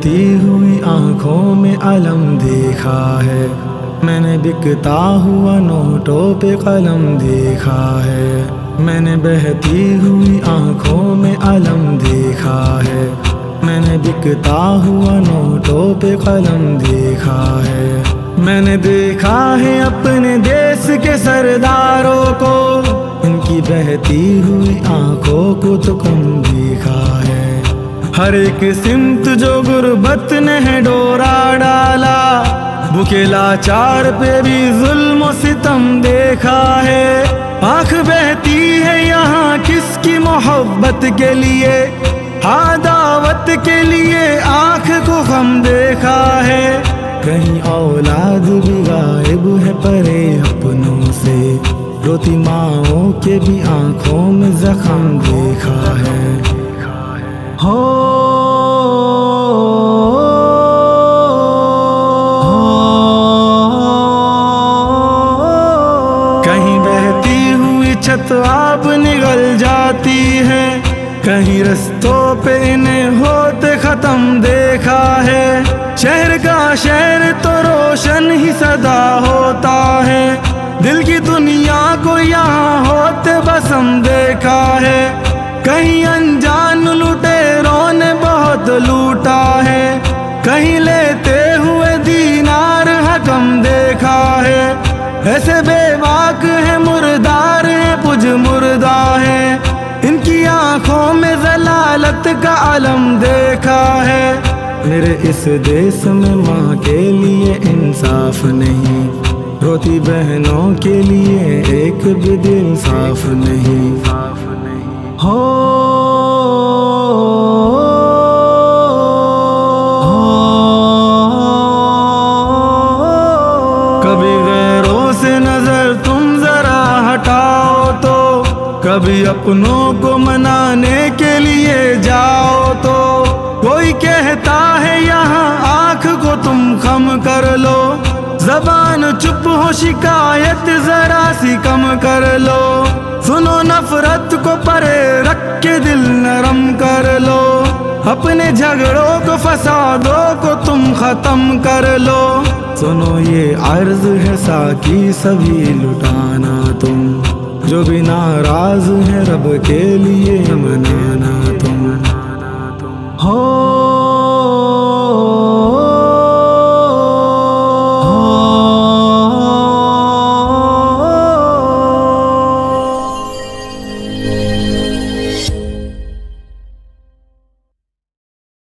बहती हुई आँखों में अलम देखा है, मैंने बिकता हुआ नोटों पे कलम देखा है। मैंने बहती हुई आँखों में अलम देखा है, मैंने बिकता हुआ नोटों पे कलम देखा है। मैंने देखा है अपने देश के सरदारों को, इनकी बहती हुई आँखों को तो कम देखा है। हर एक सिमत जो गुर्बत ने है डोरा डाला, भूखे लाचार पे भी जुल्म सितम देखा है। आँख बहती है यहाँ किसकी मोहब्बत के लिए, आदावत के लिए आँख को गम देखा है। कहीं औलाद भी गायब है परे अपनों से, रोती माँओं के भी आँखों में जख्म देखा है। हो कहीं बहती हुई छत आप निगल जाती है, कहीं रस्तों पे इन्हें होते खत्म देखा है। शहर का शहर तो रोशन ही सदा होता है, दिल की दुनिया को यहाँ होते बसम देखा है। कहीं अनजान लुटेरों ने बहुत लूटा है, कहीं लेते हुए दीनार हकम देखा है। ऐसे बेबाक है मुर्दार है पुज मुर्दा है, इनकी आँखों में जलालत का अलम देखा है। मेरे इस देश में माँ के लिए इंसाफ नहीं, रोती बहनों के लिए एक भी दिल साफ नहीं। हो कभी गैरों से नजर तुम जरा हटाओ तो, कभी अपनों को मनाने के लिए जाओ तो। कोई कहता है यहाँ आँख को तुम खम कर लो, ज़बान चुप हो शिकायत जरा सी कम कर लो। सुनो नफरत को परे रख के दिल नरम कर लो, अपने झगड़ों को फसादों को तुम खत्म कर लो। सुनो ये अर्ज है साकी सभी लुटाना तुम, जो भी नाराज है रब के लिए मनाना तुम। हो